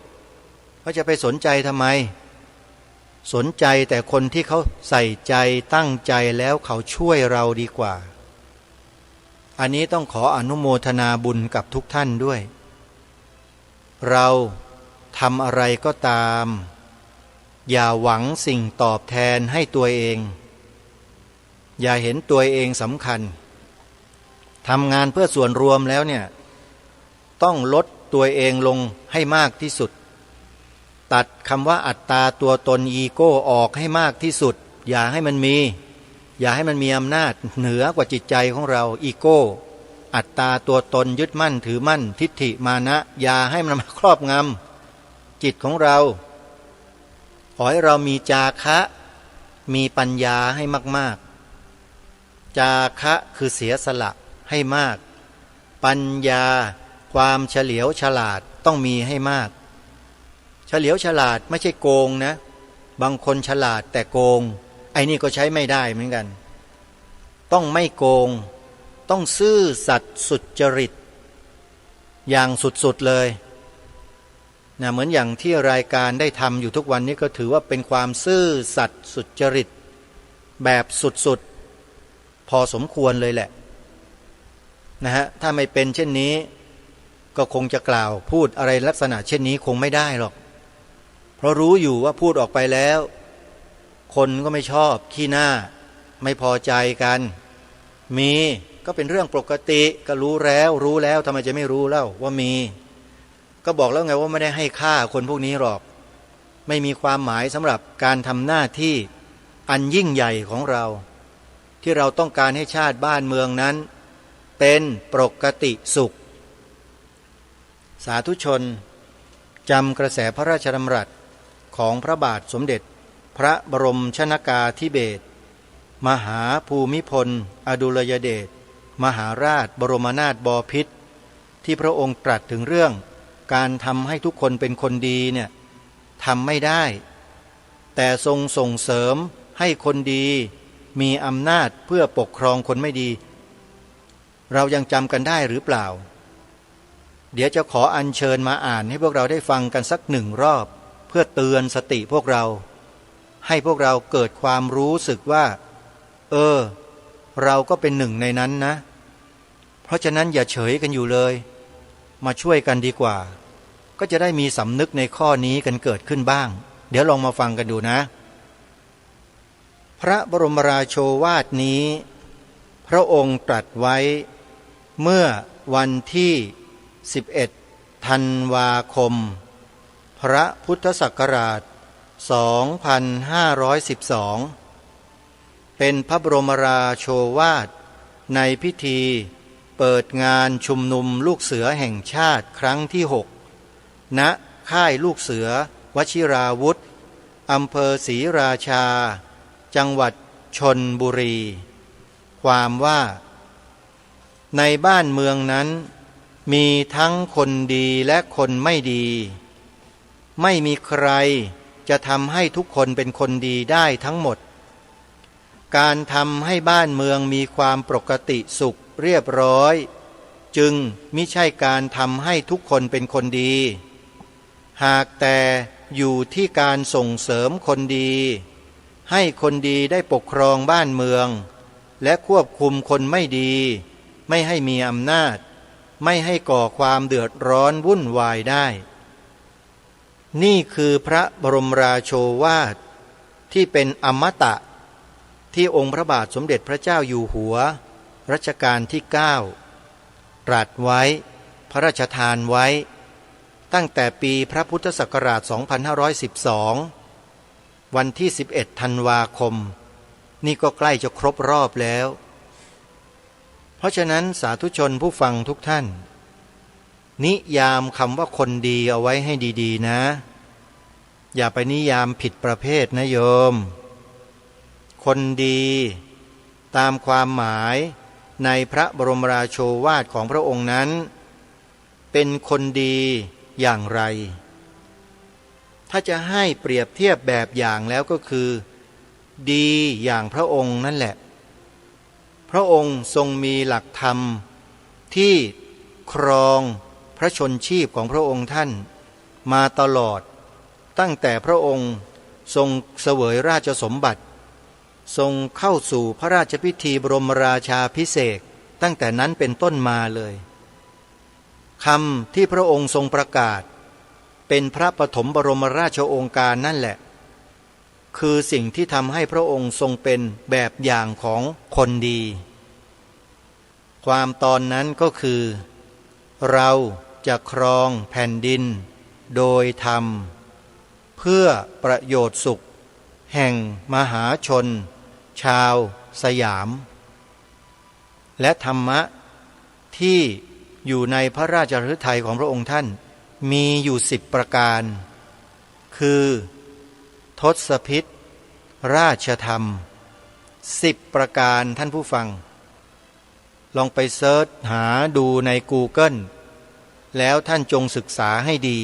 เขาจะไปสนใจทำไมสนใจแต่คนที่เขาใส่ใจตั้งใจแล้วเขาช่วยเราดีกว่าอันนี้ต้องขออนุโมทนาบุญกับทุกท่านด้วยเราทำอะไรก็ตามอย่าหวังสิ่งตอบแทนให้ตัวเองอย่าเห็นตัวเองสำคัญทำงานเพื่อส่วนรวมแล้วเนี่ยต้องลดตัวเองลงให้มากที่สุดตัดคำว่าอัตตาตัวตนอีโก้ออกให้มากที่สุดอย่าให้มันมีอำนาจเหนือกว่าจิตใจของเราอีโก้อัตตาตัวตนยึดมั่นถือมั่นทิฏฐิมานะอย่าให้มันมาครอบงำจิตของเราขอให้เรามีจาคะมีปัญญาให้มากๆจาคะคือเสียสละให้มากปัญญาความเฉลียวฉลาดต้องมีให้มากเฉลียวฉลาดไม่ใช่โกงนะบางคนฉลาดแต่โกงไอ้นี่ก็ใช้ไม่ได้เหมือนกันต้องไม่โกงต้องซื่อสัตย์สุจริตอย่างสุดๆเลยนะเหมือนอย่างที่รายการได้ทำอยู่ทุกวันนี้ก็ถือว่าเป็นความซื่อสัตย์สุจริตแบบสุดๆพอสมควรเลยแหละนะฮะถ้าไม่เป็นเช่นนี้ก็คงจะกล่าวพูดอะไรลักษณะเช่นนี้คงไม่ได้หรอกเพราะรู้อยู่ว่าพูดออกไปแล้วคนก็ไม่ชอบขี้หน้าไม่พอใจกันมีก็เป็นเรื่องปกติก็รู้แล้วทำไมจะไม่รู้เล่าว่ามีก็บอกแล้วไงว่าไม่ได้ให้ค่าคนพวกนี้หรอกไม่มีความหมายสำหรับการทำหน้าที่อันยิ่งใหญ่ของเราที่เราต้องการให้ชาติบ้านเมืองนั้นเป็นปกติสุขสาธุชนจำกระแสพระราชดำรัสของพระบาทสมเด็จพระบรมชนกาธิเบศรมหาภูมิพลอดุลยเดชมหาราชบรมนาถบพิตรที่พระองค์ตรัสถึงเรื่องการทำให้ทุกคนเป็นคนดีเนี่ยทำไม่ได้แต่ทรงส่งเสริมให้คนดีมีอำนาจเพื่อปกครองคนไม่ดีเรายังจำกันได้หรือเปล่าเดี๋ยวจะขออัญเชิญมาอ่านให้พวกเราได้ฟังกันสักหนึ่งรอบเพื่อเตือนสติพวกเราให้พวกเราเกิดความรู้สึกว่าเราก็เป็นหนึ่งในนั้นนะเพราะฉะนั้นอย่าเฉยกันอยู่เลยมาช่วยกันดีกว่าก็จะได้มีสำนึกในข้อนี้กันเกิดขึ้นบ้างเดี๋ยวลองมาฟังกันดูนะพระบรมราโชวาทนี้พระองค์ตรัสไว้เมื่อวันที่11 ธันวาคมพระพุทธศักราช 2512 เป็นพระบรมราโชวาทในพิธีเปิดงานชุมนุมลูกเสือแห่งชาติครั้งที่ 6 ณ ค่ายลูกเสือวชิราวุธอำเภอศรีราชาจังหวัดชลบุรีความว่าในบ้านเมืองนั้นมีทั้งคนดีและคนไม่ดีไม่มีใครจะทำให้ทุกคนเป็นคนดีได้ทั้งหมดการทำให้บ้านเมืองมีความปกติสุขเรียบร้อยจึงมิใช่การทำให้ทุกคนเป็นคนดีหากแต่อยู่ที่การส่งเสริมคนดีให้คนดีได้ปกครองบ้านเมืองและควบคุมคนไม่ดีไม่ให้มีอำนาจไม่ให้ก่อความเดือดร้อนวุ่นวายได้นี่คือพระบรมราโชวาทที่เป็นอมตะที่องค์พระบาทสมเด็จพระเจ้าอยู่หัวรัชกาลที่ 9 ตรัสไว้พระราชทานไว้ตั้งแต่ปีพระพุทธศักราช 2512 วันที่ 11 ธันวาคมนี่ก็ใกล้จะครบรอบแล้วเพราะฉะนั้นสาธุชนผู้ฟังทุกท่านนิยามคำว่าคนดีเอาไว้ให้ดีๆนะอย่าไปนิยามผิดประเภทนะโยมคนดีตามความหมายในพระบรมราโชวาทของพระองค์นั้นเป็นคนดีอย่างไรถ้าจะให้เปรียบเทียบแบบอย่างแล้วก็คือดีอย่างพระองค์นั่นแหละพ ระองค์ทรงมีหลักธรรมที่ครองพระชนชีพของพระองค์ท่านมาตลอดตั้งแต่พระองค์ทรงเสวยราชสมบัติทรงเข้าสู่พระราชพิธีบรมราชาภิเษกตั้งแต่นั้นเป็นต้นมาเลยคำที่พระองค์ทรงประกาศเป็นพระปฐมบรมราชโองการนั่นแหละคือสิ่งที่ทำให้พระองค์ทรงเป็นแบบอย่างของคนดีความตอนนั้นก็คือเราจะครองแผ่นดินโดยธรรมเพื่อประโยชน์สุขแห่งมหาชนชาวสยามและธรรมะที่อยู่ในพระราชฤทัยของพระองค์ท่านมีอยู่10ประการคือทศพิธราชธรรม10ประการท่านผู้ฟังลองไปเสิร์ชหาดูใน Google แล้วท่านจงศึกษาให้ดี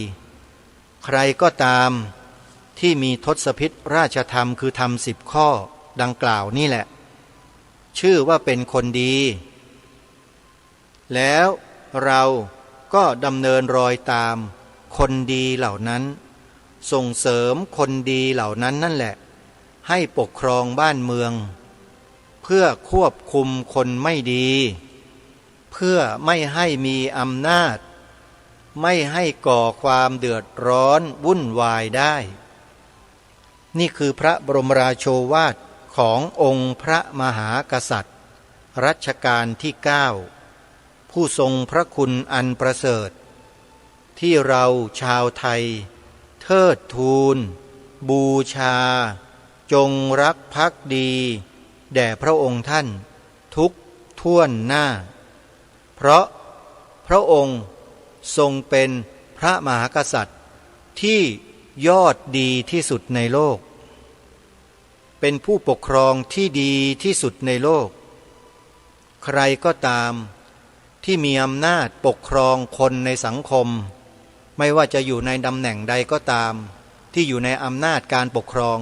ใครก็ตามที่มีทศพิธราชธรรมคือธรรม10ข้อดังกล่าวนี่แหละชื่อว่าเป็นคนดีแล้วเราก็ดำเนินรอยตามคนดีเหล่านั้นส่งเสริมคนดีเหล่านั้นนั่นแหละให้ปกครองบ้านเมืองเพื่อควบคุมคนไม่ดีเพื่อไม่ให้มีอำนาจไม่ให้ก่อความเดือดร้อนวุ่นวายได้นี่คือพระบรมราโชวาทขององค์พระมหากษัตริย์รัชกาลที่9ผู้ทรงพระคุณอันประเสริฐที่เราชาวไทยเทิดทูนบูชาจงรักภักดีแด่พระองค์ท่านทุกท่วนหน้าเพราะพระองค์ทรงเป็นพระมหากษัตริย์ที่ยอดดีที่สุดในโลกเป็นผู้ปกครองที่ดีที่สุดในโลกใครก็ตามที่มีอำนาจปกครองคนในสังคมไม่ว่าจะอยู่ในตำแหน่งใดก็ตามที่อยู่ในอำนาจการปกครอง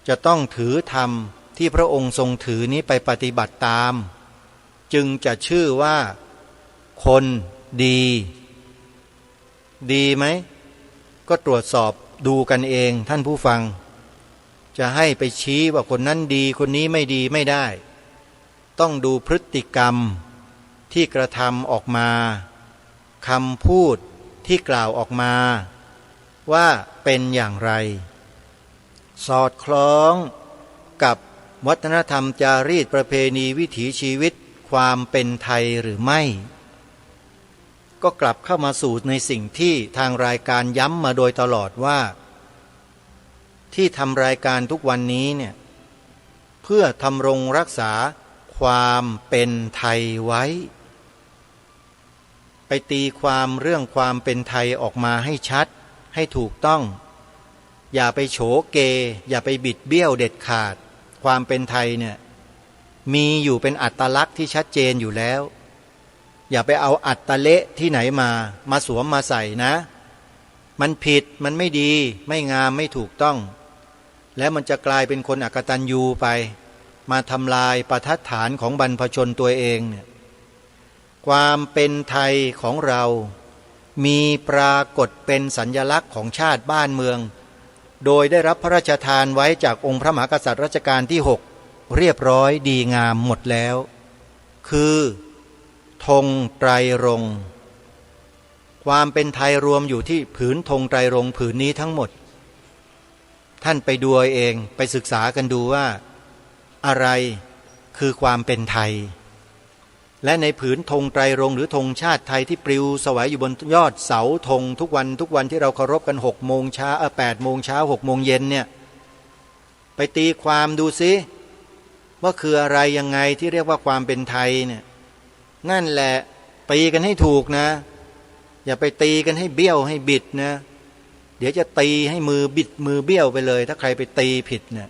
จะต้องถือธรรมที่พระองค์ทรงถือนี้ไปปฏิบัติตามจึงจะชื่อว่าคนดีดีไหมก็ตรวจสอบดูกันเองท่านผู้ฟังจะให้ไปชี้ว่าคนนั้นดีคนนี้ไม่ดีไม่ได้ต้องดูพฤติกรรมที่กระทำออกมาคำพูดที่กล่าวออกมาว่าเป็นอย่างไรสอดคล้องกับวัฒนธรรมจารีตประเพณีวิถีชีวิตความเป็นไทยหรือไม่ก็กลับเข้ามาสู่ในสิ่งที่ทางรายการย้ำมาโดยตลอดว่าที่ทำรายการทุกวันนี้เนี่ยเพื่อทำรงรักษาความเป็นไทยไว้ไปตีความเรื่องความเป็นไทยออกมาให้ชัดให้ถูกต้องอย่าไปโฉเกอย่าไปบิดเบี้ยวเด็ดขาดความเป็นไทยเนี่ยมีอยู่เป็นอัตลักษณ์ที่ชัดเจนอยู่แล้วอย่าไปเอาอัตเละที่ไหนมาสวมมาใส่นะมันผิดมันไม่ดีไม่งามไม่ถูกต้องแล้วมันจะกลายเป็นคนอกตัญญูไปมาทำลายประทัดฐานของบรรพชนตัวเองเนี่ยความเป็นไทยของเรามีปรากฏเป็นสัญลักษณ์ของชาติบ้านเมืองโดยได้รับพระราชทานไว้จากองค์พระมหากษัตริย์รัชกาลที่6เรียบร้อยดีงามหมดแล้วคือธงไตรรงค์ความเป็นไทยรวมอยู่ที่ผืนธงไตรรงค์ผืนนี้ทั้งหมดท่านไปดูเองไปศึกษากันดูว่าอะไรคือความเป็นไทยและในผืนธงไตรรงค์หรือธงชาติไทยที่ปลิวสวายอยู่บนยอดเสาธงทุกวันที่เราเคารพกัน6 โมงเช้า8 โมงเช้า6 โมงเย็นเนี่ยไปตีความดูซิว่าคืออะไรยังไงที่เรียกว่าความเป็นไทยเนี่ยนั่นแหละตีกันให้ถูกนะอย่าไปตีกันให้เบี้ยวให้บิดนะเดี๋ยวจะตีให้มือบิดมือเบี้ยวไปเลยถ้าใครไปตีผิดเนี่ย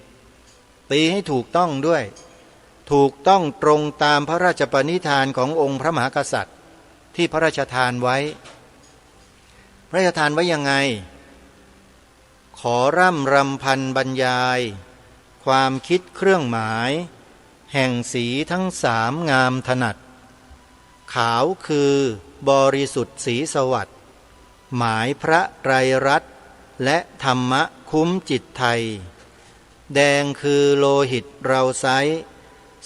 ตีให้ถูกต้องด้วยถูกต้องตรงตามพระราชปณิธานขององค์พระมหากษัตริย์ที่พระราชทานไว้พระราชทานไว้ยังไงขอร่ำรำพันบรรยายความคิดเครื่องหมาย แห่งสีทั้งสามงามถนัดขาวคือบริสุทธิ์สีสวัสดิ์หมายพระไตรรัตน์และธรรมะคุ้มจิตไทยแดงคือโลหิตเราไซร้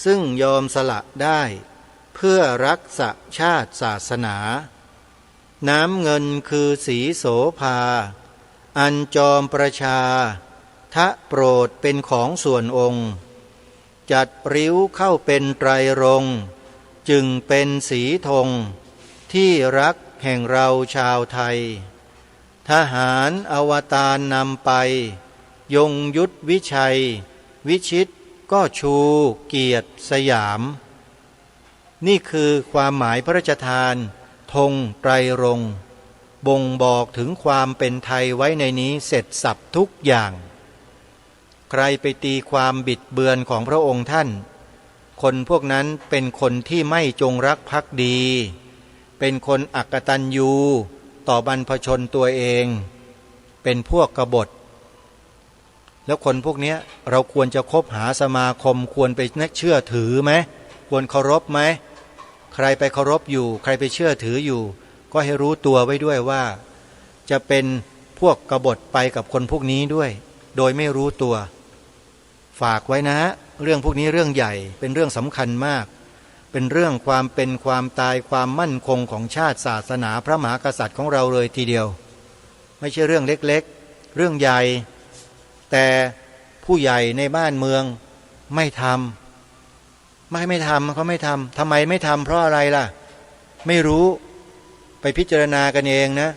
ซึ่งยอมสละได้เพื่อรักษาชาติศาสนาน้ำเงินคือสีโสภาอันจอมประชาทะโปรดเป็นของส่วนองค์จัดริ้วเข้าเป็นไตรรงค์จึงเป็นสีธงที่รักแห่งเราชาวไทยทหารอวตารนำไปยงยุทธวิชัยวิชิตก็ชูเกียรติสยามนี่คือความหมายพระราชทานธงไตรรงค์บ่งบอกถึงความเป็นไทยไว้ในนี้เสร็จสับทุกอย่างใครไปตีความบิดเบือนของพระองค์ท่านคนพวกนั้นเป็นคนที่ไม่จงรักภักดีเป็นคนอักตัญญูต่อบรรพชนตัวเองเป็นพวกกบฏแล้วคนพวกนี้เราควรจะคบหาสมาคมควรไปเชื่อถือไหมควรเคารพไหมใครไปเคารพอยู่ใครไปเชื่อถืออยู่ก็ให้รู้ตัวไว้ด้วยว่าจะเป็นพวกกบฏไปกับคนพวกนี้ด้วยโดยไม่รู้ตัวฝากไว้นะเรื่องพวกนี้เรื่องใหญ่เป็นเรื่องสำคัญมากเป็นเรื่องความเป็นความตายความมั่นคงของชาติศาสนาพระมหากษัตริย์ของเราเลยทีเดียวไม่ใช่เรื่องเล็กๆเรื่องใหญ่แต่ผู้ใหญ่ในบ้านเมืองไม่ทำไม่ทำเขาไม่ทำทำไมไม่ทำเพราะอะไรล่ะไม่รู้ไปพิจารณากันเองนะ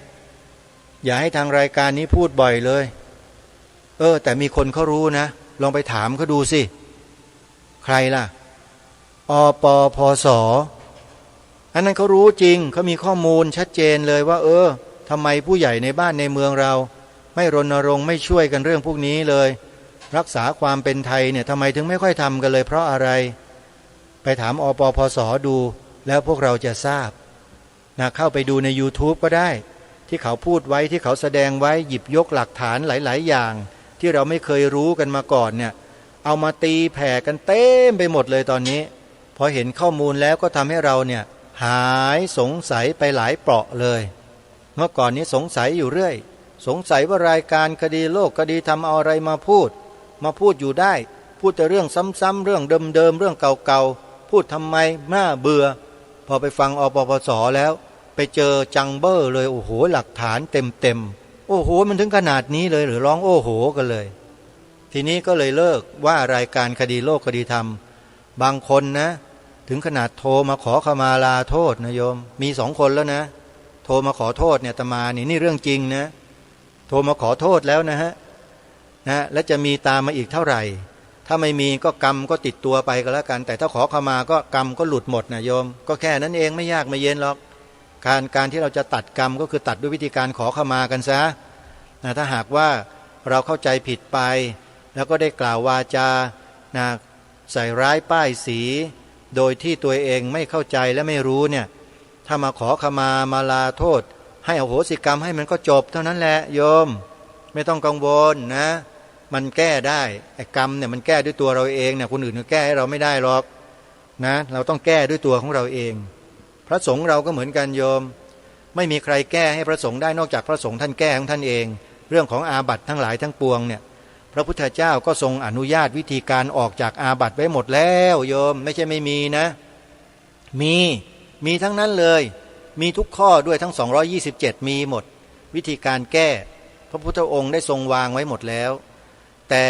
อย่าให้ทางรายการนี้พูดบ่อยเลยแต่มีคนเขารู้นะลองไปถามเขาดูสิใครล่ะอปพสอันนั้นเขารู้จริงเขามีข้อมูลชัดเจนเลยว่าทำไมผู้ใหญ่ในบ้านในเมืองเราไม่รณรงค์ไม่ช่วยกันเรื่องพวกนี้เลยรักษาความเป็นไทยเนี่ยทำไมถึงไม่ค่อยทำกันเลยเพราะอะไรไปถามอปพสดูแล้วพวกเราจะทราบนะเข้าไปดูใน YouTube ก็ได้ที่เขาพูดไว้ที่เขาแสดงไว้หยิบยกหลักฐานหลายๆอย่างที่เราไม่เคยรู้กันมาก่อนเนี่ยเอามาตีแผ่กันเต็มไปหมดเลยตอนนี้พอเห็นข้อมูลแล้วก็ทำให้เราเนี่ยหายสงสัยไปหลายเปราะเลยเมื่อก่อนนี้สงสัยอยู่เรื่อยสงสัยว่ารายการคดีโลกคดีธรรมเอาอะไรมาพูดอยู่ได้พูดแต่เรื่องซ้ำๆเรื่องเดิมๆเรื่องเก่าๆพูดทำไมน่าเบื่อพอไปฟังอปปสแล้วไปเจอจังเบอร์เลยโอ้โหหลักฐานเต็มโอ้โหมันถึงขนาดนี้เลยหรือร้องโอ้โหกันเลยทีนี้ก็เลยเลิกว่ารายการคดีโลกคดีธรรมบางคนนะถึงขนาดโทรมาขอขมาลาโทษนะโยมมี2 คนแล้วนะโทรมาขอโทษเนี่ยอาตมานี่เรื่องจริงนะโทรมาขอโทษแล้วนะและจะมีตามมาอีกเท่าไหร่ถ้าไม่มีก็กรรมก็ติดตัวไปก็แล้วกันแต่ถ้าขอขมาก็กรรมก็หลุดหมดนะโยมก็แค่นั้นเองไม่ยากไม่เย็นหรอกการที่เราจะตัดกรรมก็คือตัดด้วยวิธีการขอขมากันซะถ้าหากว่าเราเข้าใจผิดไปแล้วก็ได้กล่าววาจาใส่ร้ายป้ายสีโดยที่ตัวเองไม่เข้าใจและไม่รู้เนี่ยถ้ามาขอขมาลาโทษให้อโหสิกรรมให้มันก็จบเท่านั้นแหละโยมไม่ต้องกังวลนะมันแก้ได้ไอ้กรรมเนี่ยมันแก้ด้วยตัวเราเองเนี่ยคนอื่นก็แก้ให้เราไม่ได้หรอกนะเราต้องแก้ด้วยตัวของเราเองพระสงฆ์เราก็เหมือนกันโยมไม่มีใครแก้ให้พระสงฆ์ได้นอกจากพระสงฆ์ท่านแก้ของท่านเองเรื่องของอาบัติทั้งหลายทั้งปวงเนี่ยพระพุทธเจ้าก็ทรงอนุญาตวิธีการออกจากอาบัติไว้หมดแล้วโยมไม่ใช่ไม่มีนะมีทั้งนั้นเลยมีทุกข้อด้วยทั้ง227มีหมดวิธีการแก้พระพุทธองค์ได้ทรงวางไว้หมดแล้วแต่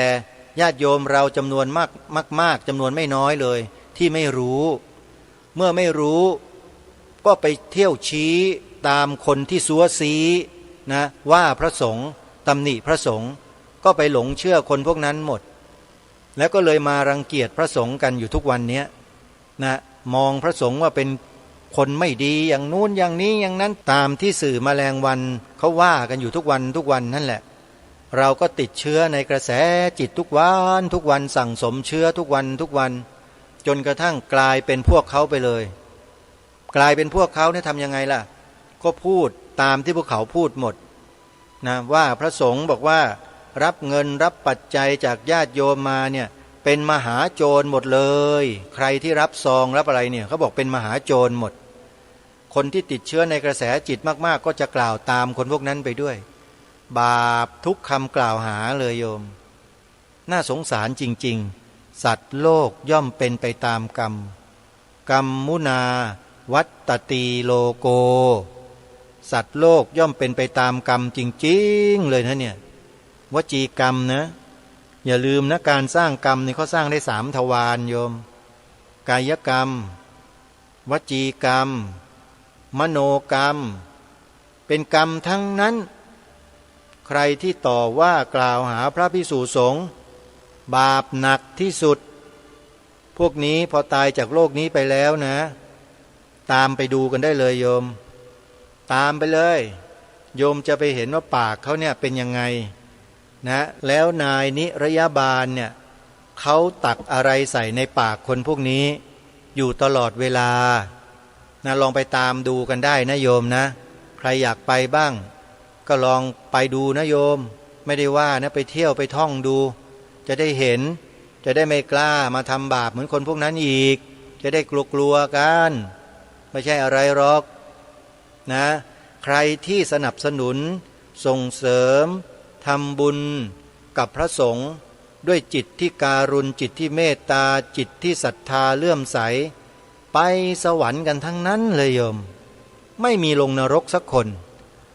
ญาติโยมเราจำนวนมากจำนวนไม่น้อยเลยที่ไม่รู้เมื่อไม่รู้ก็ไปเที่ยวชี้ตามคนที่ซัวซีนะว่าพระสงฆ์ตำหนิพระสงฆ์ก็ไปหลงเชื่อคนพวกนั้นหมดแล้วก็เลยมารังเกียจพระสงฆ์กันอยู่ทุกวันนี้นะมองพระสงฆ์ว่าเป็นคนไม่ดีอย่างนู้นอย่างนี้อย่างนั้นตามที่สื่อแมลงวันเขาว่ากันอยู่ทุกวันนั่นแหละเราก็ติดเชื้อในกระแสจิตทุกวันสั่งสมเชื้อทุกวันจนกระทั่งกลายเป็นพวกเขาไปเลยกลายเป็นพวกเขาเนี่ยทำยังไงล่ะก็พูดตามที่พวกเขาพูดหมดนะว่าพระสงฆ์บอกว่ารับเงินรับปัจจัยจากญาติโยมมาเนี่ยไป เป็นมหาโจรหมดเลยใครที่รับซองรับอะไรเนี่ยเขาบอกเป็นมหาโจรหมดคนที่ติดเชื้อในกระแสจิตมากๆก็จะกล่าวตามคนพวกนั้นไปด้วยบาปทุกคำกล่าวหาเลยโยมน่าสงสารจริงๆสัตว์โลกย่อมเป็นไปตามกรรมกรรมมุนาวัตตตีโลโกสัตว์โลกย่อมเป็นไปตามกรรมจริงๆเลยนะเนี่ยวจีกรรมนะอย่าลืมนะการสร้างกรรมนี่เขาสร้างได้3ทวารโยมกายกรรมวจีกรรมมโนกรรมเป็นกรรมทั้งนั้นใครที่ต่อว่ากล่าวหาพระภิกษุสงฆ์บาปหนักที่สุดพวกนี้พอตายจากโลกนี้ไปแล้วนะตามไปดูกันได้เลยโยมตามไปเลยโยมจะไปเห็นว่าปากเขาเนี่ยเป็นยังไงนะแล้วนายนิรยาบาลเนี่ยเขาตักอะไรใส่ในปากคนพวกนี้อยู่ตลอดเวลานะลองไปตามดูกันได้นะโยมนะใครอยากไปบ้างก็ลองไปดูนะโยมไม่ได้ว่านะไปเที่ยวไปท่องดูจะได้เห็นจะได้ไม่กล้ามาทำบาปเหมือนคนพวกนั้นอีกจะได้กลัวๆกันไม่ใช่อะไรหรอกนะใครที่สนับสนุนส่งเสริมทำบุญกับพระสงฆ์ด้วยจิตที่การุณจิตที่เมตตาจิตที่ศรัทธาเลื่อมใสไปสวรรค์กันทั้งนั้นเลยโยมไม่มีลงนรกสักคน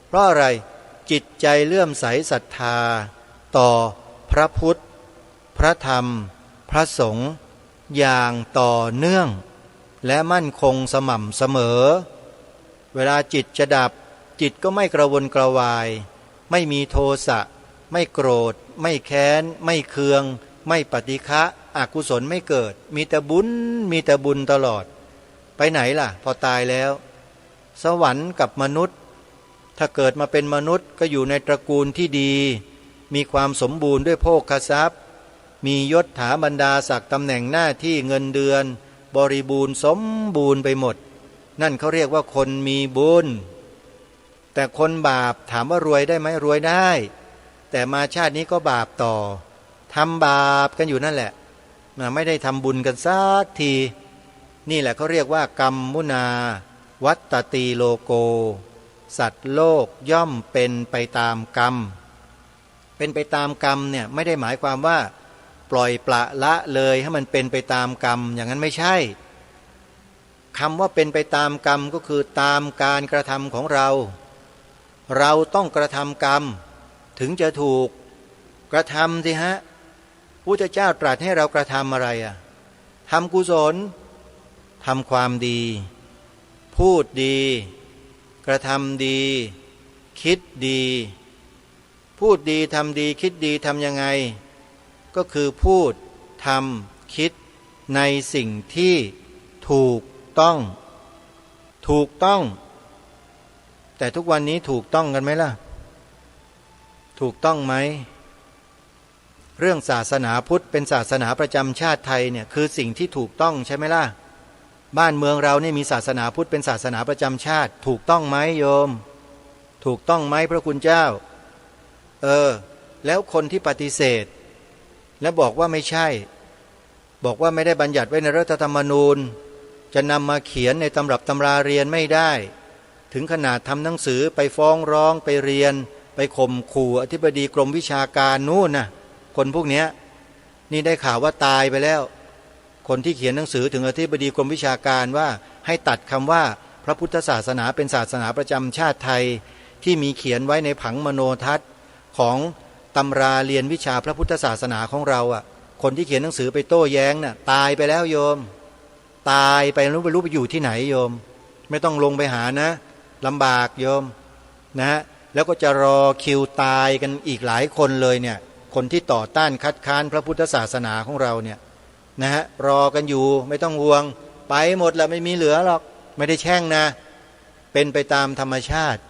เพราะอะไรจิตใจเลื่อมใสศรัทธาต่อพระพุทธพระธรรมพระสงฆ์อย่างต่อเนื่องและมั่นคงสม่ำเสมอเวลาจิตจะดับจิตก็ไม่กระวนกระวายไม่มีโทสะไม่โกรธไม่แค้นไม่เคืองไม่ปฏิฆะอกุศลไม่เกิดมีแต่บุญมีแต่บุญตลอดไปไหนล่ะพอตายแล้วสวรรค์กับมนุษย์ถ้าเกิดมาเป็นมนุษย์ก็อยู่ในตระกูลที่ดีมีความสมบูรณ์ด้วยโภคทรัพย์มียศถาบรรดาศักดิ์ตำแหน่งหน้าที่เงินเดือนบริบูรณ์สมบูรณ์ไปหมดนั่นเขาเรียกว่าคนมีบุญแต่คนบาปถามว่ารวยได้ไหมรวยได้แต่มาชาตินี้ก็บาปต่อทำบาปกันอยู่นั่นแหละไม่ได้ทำบุญกันสักทีนี่แหละเขาเรียกว่ากรรมมุนาวัตตตีโลโกสัตว์โลกย่อมเป็นไปตามกรรมเป็นไปตามกรรมเนี่ยไม่ได้หมายความว่าปล่อยปละละเลยให้มันเป็นไปตามกรรมอย่างนั้นไม่ใช่คำว่าเป็นไปตามกรรมก็คือตามการกระทำของเราเราต้องกระทำกรรมถึงจะถูกกระทำสิฮะพุทธเจ้าตรัสให้เรากระทำอะไรทำกุศลทำความดีพูดดีกระทำดีคิดดีพูดดีทำดีคิดดีทำยังไงก็คือพูดทำคิดในสิ่งที่ถูกต้องแต่ทุกวันนี้ถูกต้องกันไหมล่ะถูกต้องไหมเรื่องศาสนาพุทธเป็นศาสนาประจำชาติไทยเนี่ยคือสิ่งที่ถูกต้องใช่ไหมล่ะบ้านเมืองเราเนี่ยมีศาสนาพุทธเป็นศาสนาประจำชาติถูกต้องไหมโยมถูกต้องไหมพระคุณเจ้าแล้วคนที่ปฏิเสธและบอกว่าไม่ใช่บอกว่าไม่ได้บัญญัติไว้ในรัฐธรรมนูญจะนำมาเขียนในตำรับตำราเรียนไม่ได้ถึงขนาดทำหนังสือไปฟ้องร้องไปเรียนไปข่มขู่อธิบดีกรมวิชาการนู่นนะคนพวกนี้นี่ได้ข่าวว่าตายไปแล้วคนที่เขียนหนังสือถึงอธิบดีกรมวิชาการว่าให้ตัดคำว่าพระพุทธศาสนาเป็นศาสนาประจำชาติไทยที่มีเขียนไว้ในผังมโนทัศน์ของตำราเรียนวิชาพระพุทธศาสนาของเราคนที่เขียนหนังสือไปโต้แย้งน่ะตายไปแล้วโยมตายไปไม่รู้ไปอยู่ที่ไหนโยมไม่ต้องลงไปหานะลำบากโยมนะแล้วก็จะรอคิวตายกันอีกหลายคนเลยเนี่ยคนที่ต่อต้านคัดค้านพระพุทธศาสนาของเราเนี่ยรอกันอยู่ไม่ต้องห่วงไปหมดแล้วไม่มีเหลือหรอกไม่ได้แช่งนะเป็นไปตามธรรมชาติ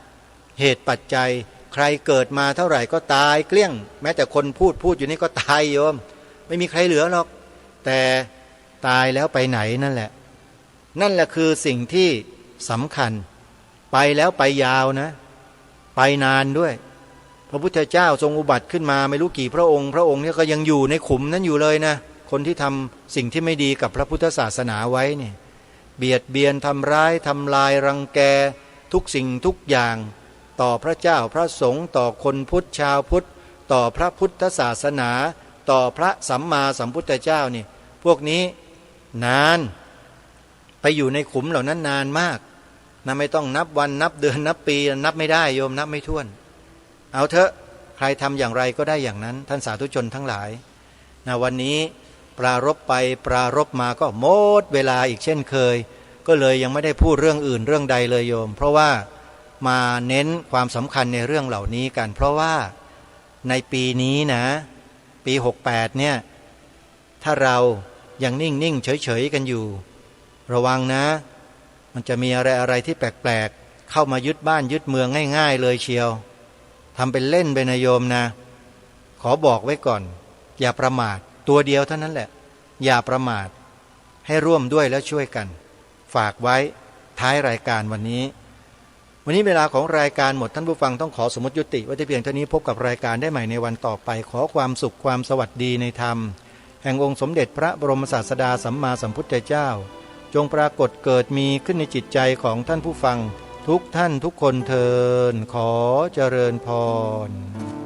เหตุปัจจัยใครเกิดมาเท่าไหร่ก็ตายเกลี้ยงแม้แต่คนพูดอยู่นี่ก็ตายโยมไม่มีใครเหลือหรอกแต่ตายแล้วไปไหนนั่นแหละคือสิ่งที่สำคัญไปแล้วไปยาวนะไปนานด้วยพระพุทธเจ้าทรงอุบัติขึ้นมาไม่รู้กี่พระองค์เนี่ยก็ยังอยู่ในขุมนั้นอยู่เลยนะ คนที่ทำสิ่งที่ไม่ดีกับพระพุทธศาสนาไว้เนี่ยเบียดเบียนทำร้ายทำลายรังแกทุกสิ่งทุกอย่างต่อพระเจ้าพระสงฆ์ต่อคนพุทธชาวพุทธต่อพระพุทธศาสนาต่อพระสัมมาสัมพุทธเจ้านี่พวกนี้นานไปอยู่ในขุมเหล่านั้นนานมากนะไม่ต้องนับวันนับเดือนนับปีนับไม่ได้โยมนับไม่ถ้วนเอาเถอะใครทำอย่างไรก็ได้อย่างนั้นท่านสาธุชนทั้งหลายนะวันนี้ปรารภไปปรารภมาก็หมดเวลาอีกเช่นเคยก็เลยยังไม่ได้พูดเรื่องอื่นเรื่องใดเลยโยมเพราะว่ามาเน้นความสำคัญในเรื่องเหล่านี้กันเพราะว่าในปีนี้นะปี68เนี่ยถ้าเรายังนิ่งๆเฉยๆกันอยู่ระวังนะมันจะมีอะไรที่แปลกๆเข้ามายึดบ้านยึดเมืองง่ายๆเลยเชียวทำเป็นเล่นไปนะโยมนะขอบอกไว้ก่อนอย่าประมาทตัวเดียวเท่านั้นแหละอย่าประมาทให้ร่วมด้วยและช่วยกันฝากไว้ท้ายรายการวันนี้เวลาของรายการหมดท่านผู้ฟังต้องขอสมมติยุติไว้แต่เพียงเท่านี้พบกับรายการได้ใหม่ในวันต่อไปขอความสุขความสวัสดีในธรรมแห่งองค์สมเด็จพระบรมศาสดาสัมมาสัมพุทธเจ้าจงปรากฏเกิดมีขึ้นในจิตใจของท่านผู้ฟังทุกท่านทุกคนเทินขอเจริญพร